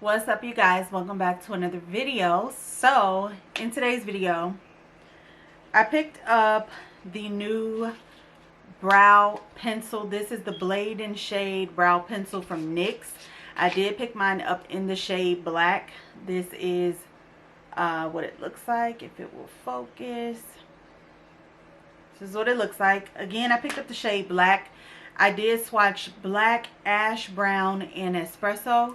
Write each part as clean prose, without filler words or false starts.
What's up, you guys? Welcome back to another video. So in today's video I picked up the new brow pencil. This is the Blade and Shade brow pencil from NYX. I did pick mine up in the shade black. This is what it looks like, if it will focus. This is what it looks like. Again, I picked up the shade black. I did swatch black, ash brown, and espresso.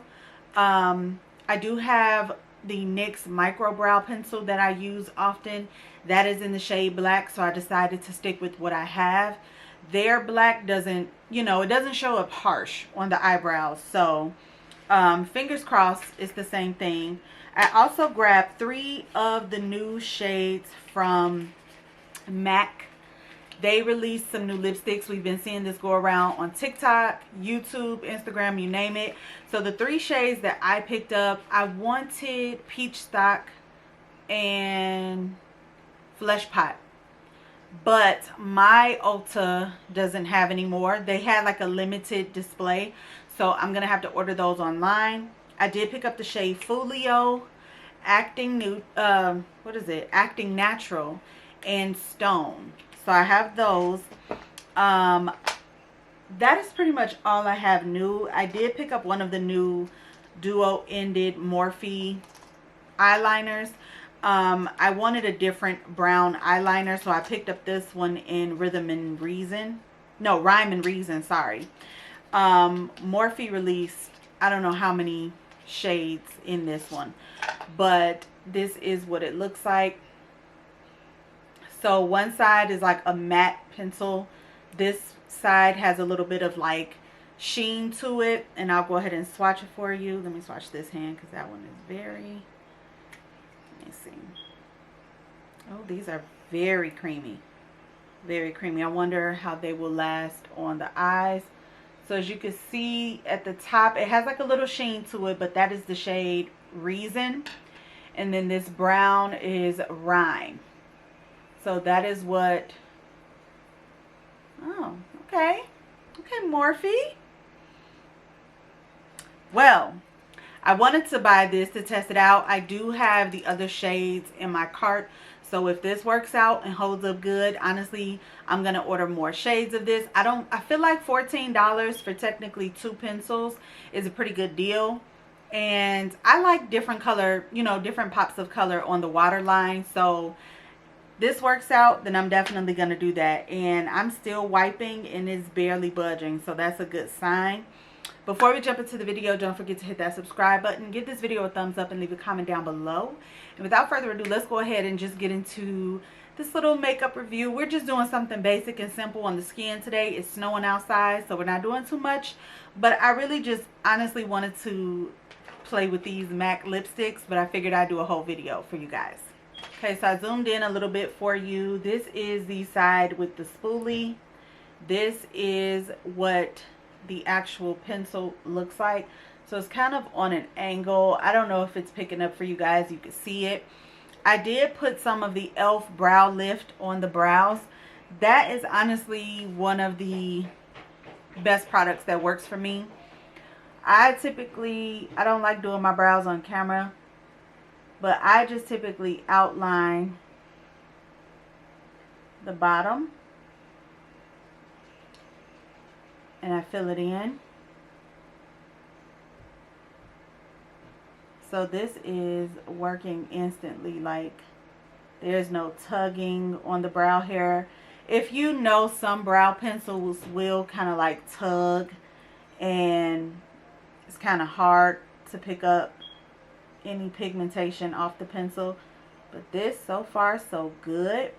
I do have the NYX micro brow pencil that I use often. That is in the shade black, so I decided to stick with what I have. Their black doesn't, it doesn't show up harsh on the eyebrows. So fingers crossed it's the same thing. I also grabbed 3 of the new shades from MAC. They released some new lipsticks. We've been seeing this go around on TikTok, YouTube, Instagram, you name it. So the 3 shades that I picked up, I wanted Peach Stock and Flesh Pot. But my Ulta doesn't have any more. They had like a limited display. So I'm going to have to order those online. I did pick up the shade Folio, Acting Natural, and Stone. So I have those. That is pretty much all I have new. I did pick up one of the new duo-ended Morphe eyeliners. I wanted a different brown eyeliner, so I picked up this one in Rhyme and Reason, sorry. Morphe released, I don't know how many shades in this one, but this is what it looks like. So one side is like a matte pencil. This side has a little bit of like sheen to it. And I'll go ahead and swatch it for you. Let me swatch this hand because that one is very, let me see. Oh, these are very creamy. Very creamy. I wonder how they will last on the eyes. So as you can see at the top, it has like a little sheen to it, but that is the shade Reason. And then this brown is Rhyme. So that is what, oh, okay. Okay, Morphe. Well, I wanted to buy this to test it out. I do have the other shades in my cart. So if this works out and holds up good, honestly, I'm going to order more shades of this. I feel like $14 for technically 2 pencils is a pretty good deal. And I like different color, different pops of color on the waterline. So this works out, then I'm definitely going to do that. And I'm still wiping and it's barely budging, so that's a good sign. Before we jump into the video, don't forget to hit that subscribe button, give this video a thumbs up, and leave a comment down below. And without further ado, let's go ahead and just get into this little makeup review. We're just doing something basic and simple on the skin today. It's snowing outside, so we're not doing too much. But I really just honestly wanted to play with these MAC lipsticks, but I figured I'd do a whole video for you guys. Okay, so I zoomed in a little bit for you. This is the side with the spoolie. This is what the actual pencil looks like. So it's kind of on an angle. I don't know if it's picking up for you guys. You can see it. I did put some of the e.l.f. brow lift on the brows. That is honestly one of the best products that works for me. I don't like doing my brows on camera, but I just typically outline the bottom and I fill it in. So this is working instantly, like there's no tugging on the brow hair. If you know, some brow pencils will kind of like tug and it's kind of hard to pick up any pigmentation off the pencil, but this so far so good.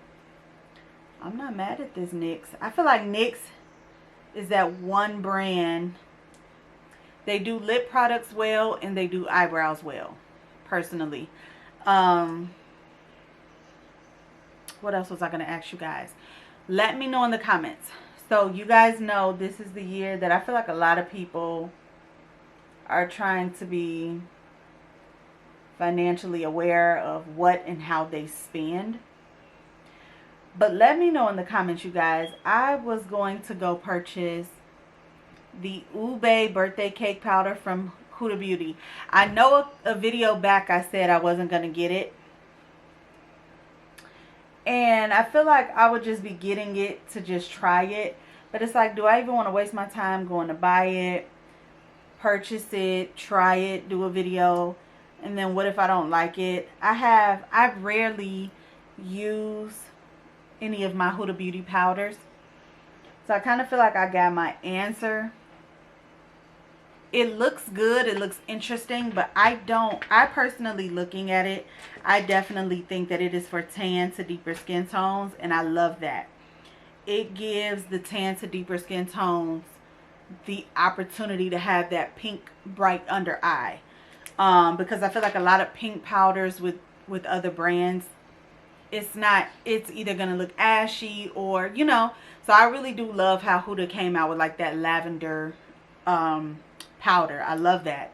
I'm not mad at this NYX. I feel like NYX is that one brand. They do lip products well and they do eyebrows well, personally. What else was I going to ask you guys? Let me know in the comments. So you guys know this is the year that I feel like a lot of people are trying to be financially aware of what and how they spend. But let me know in the comments, you guys. I was going to go purchase the Ube birthday cake powder from Huda Beauty. I know a video back I said I wasn't going to get it. And I feel like I would just be getting it to just try it. But it's like, do I even want to waste my time going to buy it, purchase it, try it, do a video, and then what if I don't like it? I rarely use any of my Huda Beauty powders. So I kind of feel like I got my answer. It looks good, it looks interesting, but I personally, looking at it, I definitely think that it is for tan to deeper skin tones, and I love that. It gives the tan to deeper skin tones the opportunity to have that pink bright under eye. Because I feel like a lot of pink powders with other brands, it's either gonna look ashy or, you know. So I really do love how Huda came out with like that lavender powder. I love that.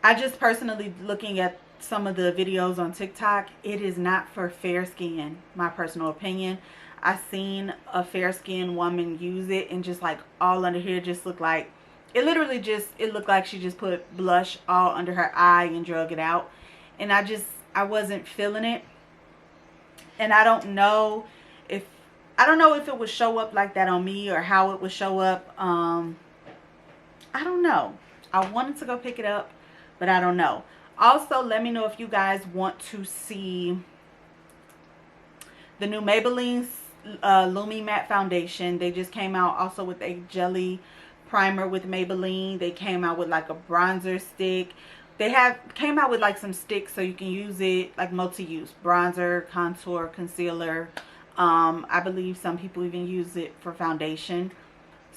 I just personally, looking at some of the videos on TikTok, it is not for fair skin, my personal opinion. I seen a fair skinned woman use it, and just like all under here just looked like, it looked like she just put blush all under her eye and drug it out. And I wasn't feeling it. And I don't know if it would show up like that on me, or how it would show up. I don't know. I wanted to go pick it up, but I don't know. Also, let me know if you guys want to see the new Maybelline Lumi Matte Foundation. They just came out also with a jelly primer with Maybelline. They came out with like a bronzer stick. They came out with like some sticks so you can use it like multi-use. Bronzer, contour, concealer. I believe some people even use it for foundation.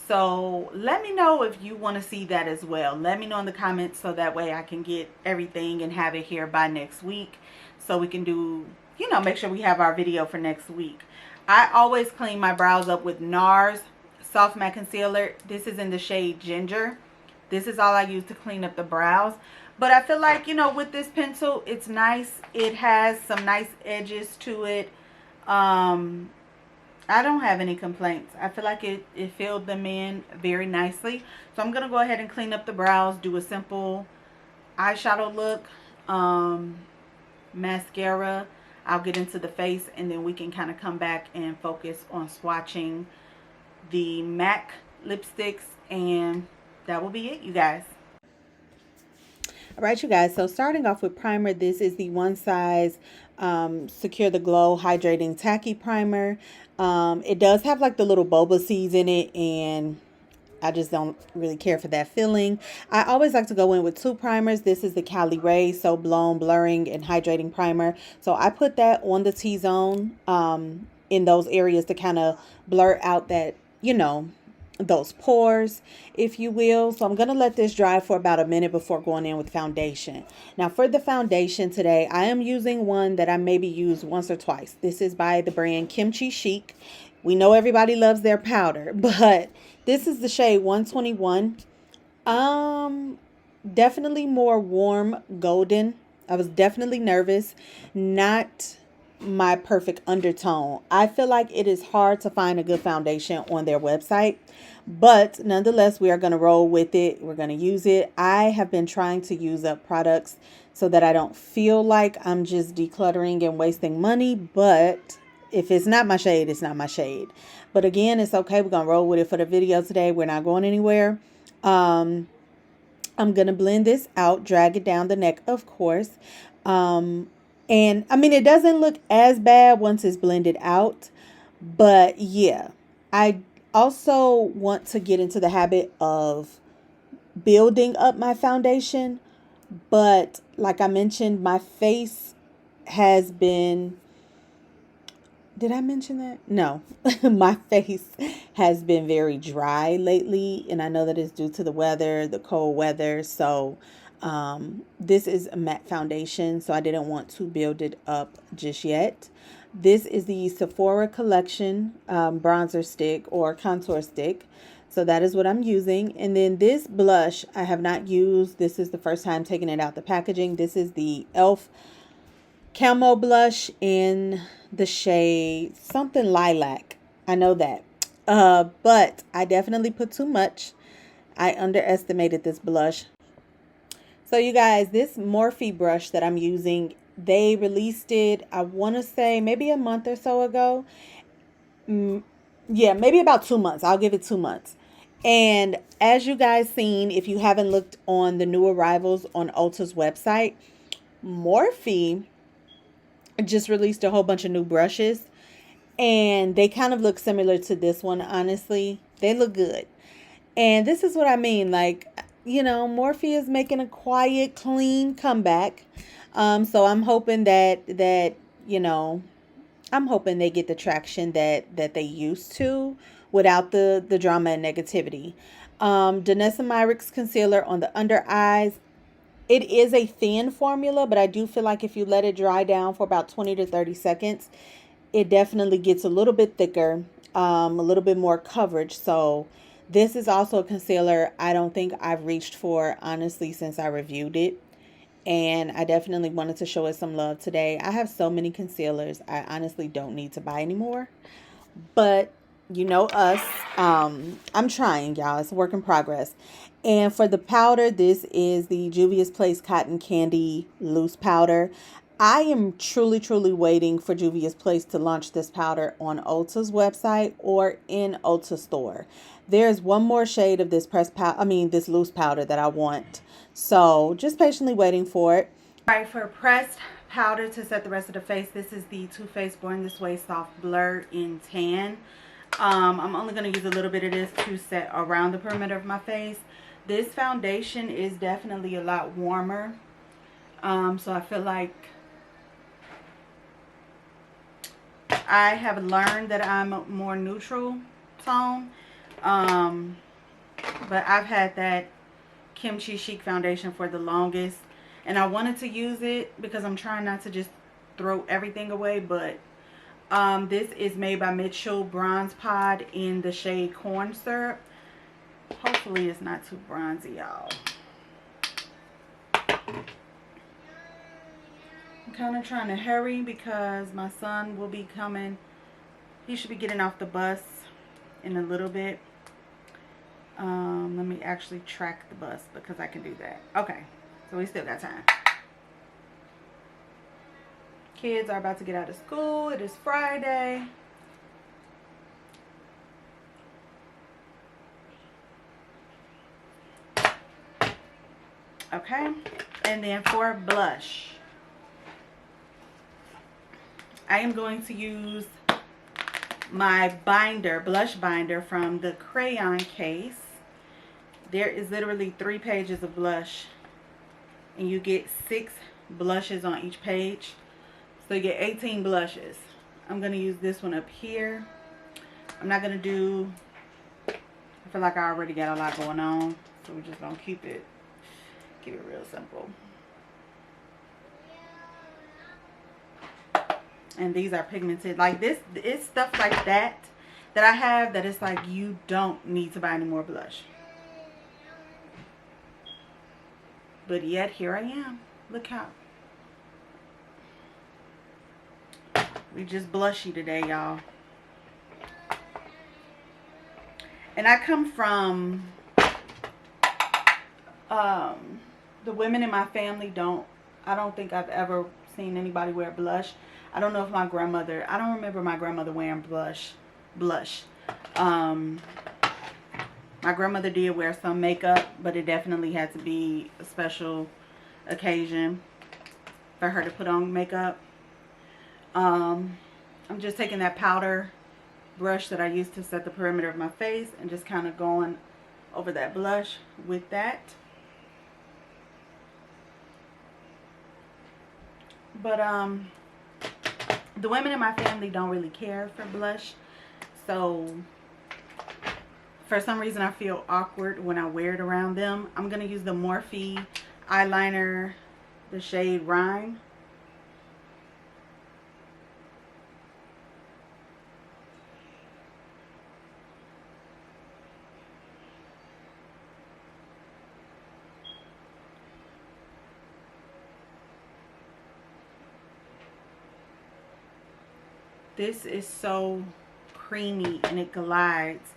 So let me know if you want to see that as well. Let me know in the comments so that way I can get everything and have it here by next week. So we can do, you know, make sure we have our video for next week. I always clean my brows up with Nars Soft Matte Concealer. This is in the shade Ginger. This is all I use to clean up the brows. But I feel like, you know, with this pencil, it's nice. It has some nice edges to it. I don't have any complaints. I feel like it filled them in very nicely. So I'm going to go ahead and clean up the brows, do a simple eyeshadow look, mascara. I'll get into the face, and then we can kind of come back and focus on swatching the MAC lipsticks, and that will be it, you guys. All right, you guys, so starting off with primer, this is the One Size Secure the Glow Hydrating Tacky Primer. It does have like the little boba seeds in it, and I just don't really care for that feeling. I always like to go in with two primers. This is the Cali Ray So Blown Blurring and Hydrating Primer. So I put that on the T-zone in those areas to kind of blur out that, you know, those pores, if you will. So I'm going to let this dry for about a minute before going in with foundation. Now for the foundation today, I am using one that I maybe use once or twice. This is by the brand Kimchi Chic. We know everybody loves their powder, but this is the shade 121. Definitely more warm golden. I was definitely nervous. Not my perfect undertone. I feel like it is hard to find a good foundation on their website, but nonetheless, we are going to roll with it. We're going to use it. I have been trying to use up products so that I don't feel like I'm just decluttering and wasting money, but if it's not my shade, it's not my shade. But again, it's okay. We're going to roll with it for the video today. We're not going anywhere. I'm going to blend this out, drag it down the neck, of course. And I mean, it doesn't look as bad once it's blended out, but yeah, I also want to get into the habit of building up my foundation. But like I mentioned, my face has been, did I mention that? No, my face has been very dry lately, and I know that it's due to the weather, the cold weather. So this is a matte foundation, so I didn't want to build it up just yet. This is the Sephora collection bronzer stick or contour stick. So that is what I'm using. And then this blush I have not used. This is the first time taking it out the packaging. This is the e.l.f. Camo blush in the shade something lilac. I know that. But I definitely put too much. I underestimated this blush. So you guys, this Morphe brush that I'm using, they released it, I want to say maybe a month or so ago. Yeah, maybe about 2 months. I'll give it 2 months. And as you guys seen, if you haven't looked on the new arrivals on Ulta's website, Morphe just released a whole bunch of new brushes. And they kind of look similar to this one, honestly. They look good. And this is what I mean. Like, you know, Morphe is making a quiet, clean comeback. So I'm hoping that, you know, I'm hoping they get the traction that they used to without the drama and negativity. Danessa Myricks concealer on the under eyes. It is a thin formula, but I do feel like if you let it dry down for about 20 to 30 seconds, it definitely gets a little bit thicker, a little bit more coverage. So this is also a concealer I don't think I've reached for, honestly, since I reviewed it. And I definitely wanted to show it some love today. I have so many concealers. I honestly don't need to buy anymore. But you know us. I'm trying, y'all. It's a work in progress. And for the powder, this is the Juvia's Place Cotton Candy Loose Powder. I am truly, truly waiting for Juvia's Place to launch this powder on Ulta's website or in Ulta store. There's one more shade of this this loose powder that I want. So just patiently waiting for it. All right, for pressed powder to set the rest of the face, this is the Too Faced Born This Way Soft Blur in Tan. I'm only going to use a little bit of this to set around the perimeter of my face. This foundation is definitely a lot warmer. So I feel like I have learned that I'm a more neutral tone. But I've had that Kimchi Chic foundation for the longest. And I wanted to use it because I'm trying not to just throw everything away. But this is made by MACximal Bronze Pod in the shade Corn Syrup. Hopefully it's not too bronzy, y'all. I'm kind of trying to hurry because my son will be coming. He should be getting off the bus in a little bit. Let me actually track the bus because I can do that. Okay, so we still got time. Kids are about to get out of school. It is Friday. Okay, and then for blush, I am going to use my binder, blush binder from the crayon case. There is literally 3 pages of blush, and you get 6 blushes on each page. So you get 18 blushes. I'm going to use this one up here. I'm not going to do, I feel like I already got a lot going on, so we're just going to keep it real simple. And these are pigmented. Like this, it's stuff like that I have that it's like you don't need to buy any more blush. But yet here I am. Look how we just blushy today, y'all. And I come from the women in my family I don't think I've ever seen anybody wear blush. I don't know if my grandmother, I don't remember my grandmother wearing blush. My grandmother did wear some makeup, but it definitely had to be a special occasion for her to put on makeup. I'm just taking that powder brush that I used to set the perimeter of my face and just kind of going over that blush with that. But the women in my family don't really care for blush, so for some reason I feel awkward when I wear it around them. I'm going to use the Morphe eyeliner, the shade Rhyme. This is so creamy and it glides.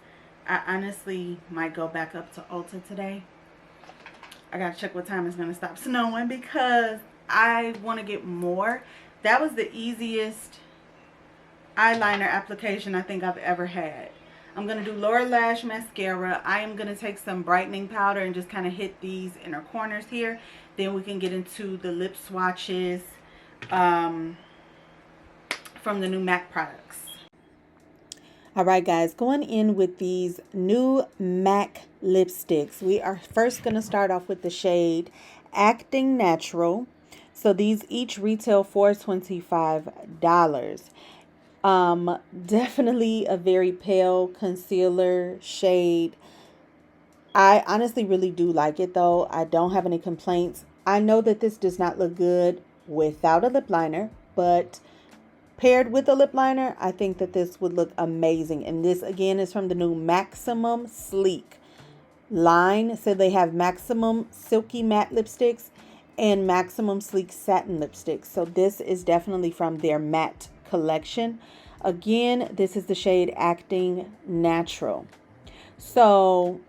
I honestly might go back up to Ulta today. I gotta check what time it's gonna stop snowing because I want to get more. That was the easiest eyeliner application I think I've ever had. I'm going to do lower lash mascara. I am going to take some brightening powder and just kind of hit these inner corners here. Then we can get into the lip swatches from the new MAC products. Alright guys, going in with these new MAC lipsticks. We are first going to start off with the shade Acting Natural. So these each retail for $25. Definitely a very pale concealer shade. I honestly really do like it though. I don't have any complaints. I know that this does not look good without a lip liner, but paired with a lip liner, I think that this would look amazing. And this again is from the new MACximal Sleek line. So they have MACximal Silky Matte Lipsticks and MACximal Sleek Satin Lipsticks. So this is definitely from their matte collection. Again, this is the shade Acting Natural. So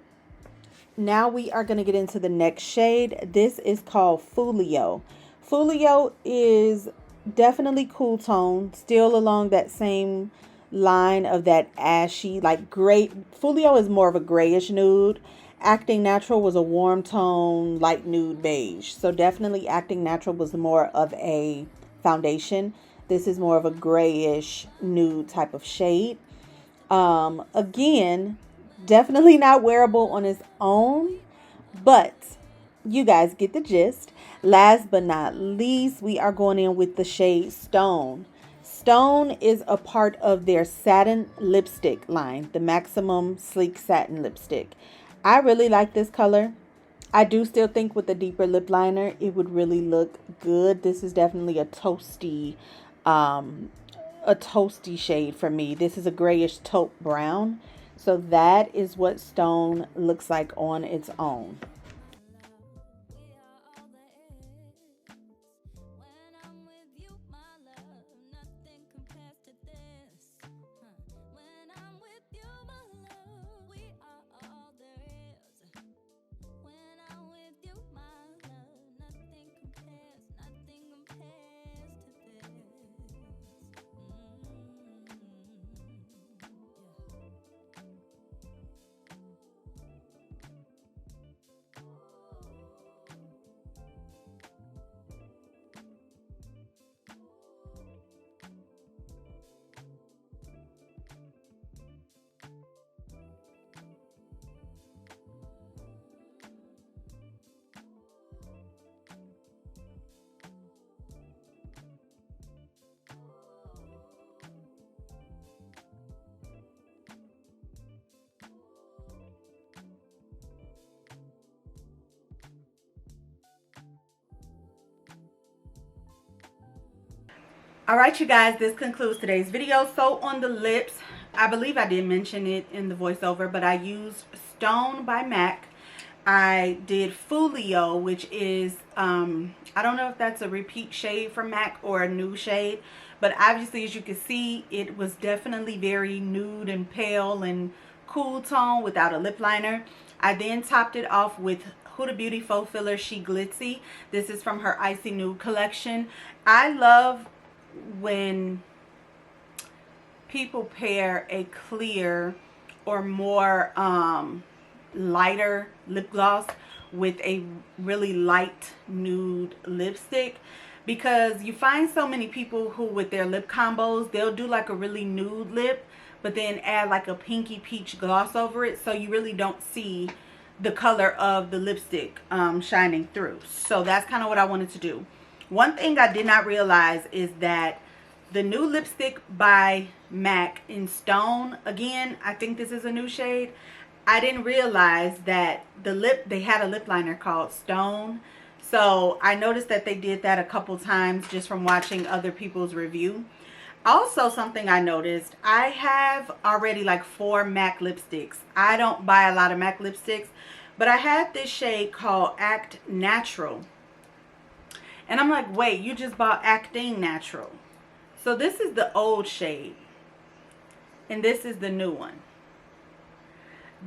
now we are going to get into the next shade. This is called Folio. Folio is definitely cool tone, still along that same line of that ashy, like gray. Folio is more of a grayish nude. Acting Natural was a warm tone, light nude beige. So definitely Acting Natural was more of a foundation. This is more of a grayish nude type of shade. Again, definitely not wearable on its own, but you guys get the gist. Last but not least, we are going in with the shade Stone. Stone is a part of their satin lipstick line, the MACximal Sleek Satin Lipstick. I really like this color. I do still think with the deeper lip liner, it would really look good. This is definitely a toasty shade for me. This is a grayish taupe brown. So that is what Stone looks like on its own. Alright you guys, this concludes today's video. So on the lips, I believe I did mention it in the voiceover, but I used Stone by MAC. I did Folio, which is, I don't know if that's a repeat shade from MAC or a new shade, but obviously as you can see, it was definitely very nude and pale and cool tone without a lip liner. I then topped it off with Huda Beauty Faux Filler She Glitzy. This is from her Icy Nude collection. I love when people pair a clear or more lighter lip gloss with a really light nude lipstick, because you find so many people who with their lip combos, they'll do like a really nude lip but then add like a pinky peach gloss over it, so you really don't see the color of the lipstick shining through. So that's kind of what I wanted to do. One thing I did not realize is that the new lipstick by MAC in Stone, again, I think this is a new shade. I didn't realize that they had a lip liner called Stone. So I noticed that they did that a couple times just from watching other people's review. Also, something I noticed, I have already like 4 MAC lipsticks. I don't buy a lot of MAC lipsticks, but I had this shade called Act Natural. And I'm like, wait, you just bought Acting Natural. So this is the old shade, and this is the new one.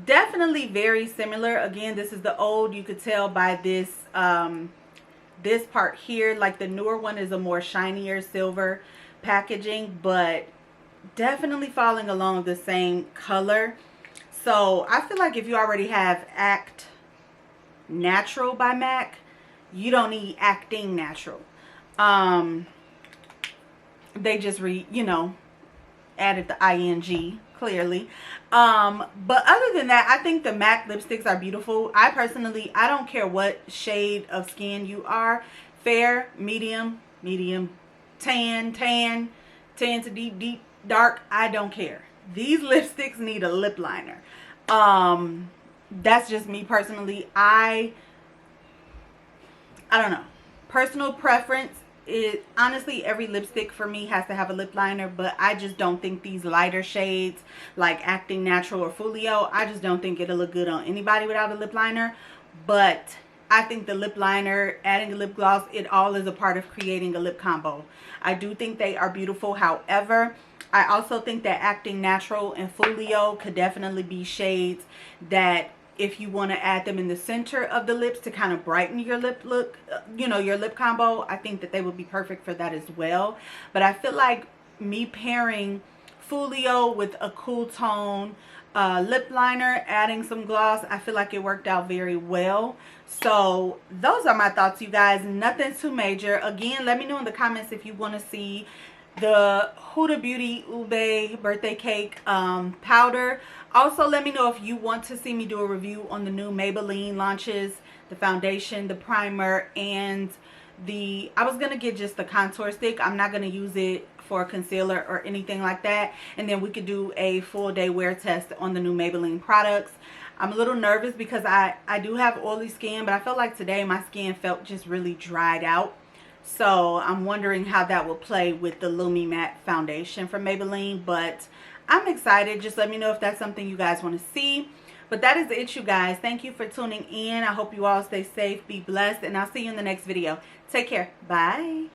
Definitely very similar. Again, this is the old. You could tell by this this part here. Like the newer one is a more shinier silver packaging, but definitely falling along the same color. So I feel like if you already have Act Natural by MAC, you don't need Acting Natural. They just added the ing clearly. But other than that, I think the MAC lipsticks are beautiful. I don't care what shade of skin you are, fair, medium, tan to deep, dark, I don't care. These lipsticks need a lip liner. That's just me personally. I don't know. Personal preference is, honestly, every lipstick for me has to have a lip liner, but I just don't think these lighter shades like Acting Natural or Folio, I just don't think it'll look good on anybody without a lip liner. But I think the lip liner, adding a lip gloss, it all is a part of creating a lip combo. I do think they are beautiful. However, I also think that Acting Natural and Folio could definitely be shades that, if you want to add them in the center of the lips to kind of brighten your lip look, your lip combo, I think that they would be perfect for that as well. But I feel like me pairing Folio with a cool tone lip liner, adding some gloss, I feel like it worked out very well. So those are my thoughts, you guys. Nothing too major. Again, let me know in the comments if you want to see the Huda Beauty Ube birthday cake powder. Also, let me know if you want to see me do a review on the new Maybelline launches, the foundation, the primer, and I was going to get just the contour stick. I'm not going to use it for concealer or anything like that. And then we could do a full day wear test on the new Maybelline products. I'm a little nervous because I do have oily skin, but I felt like today my skin felt just really dried out. So I'm wondering how that will play with the Lumi Matte foundation from Maybelline. But I'm excited. Just let me know if that's something you guys want to see. But that is it, you guys. Thank you for tuning in. I hope you all stay safe, be blessed, and I'll see you in the next video. Take care. Bye.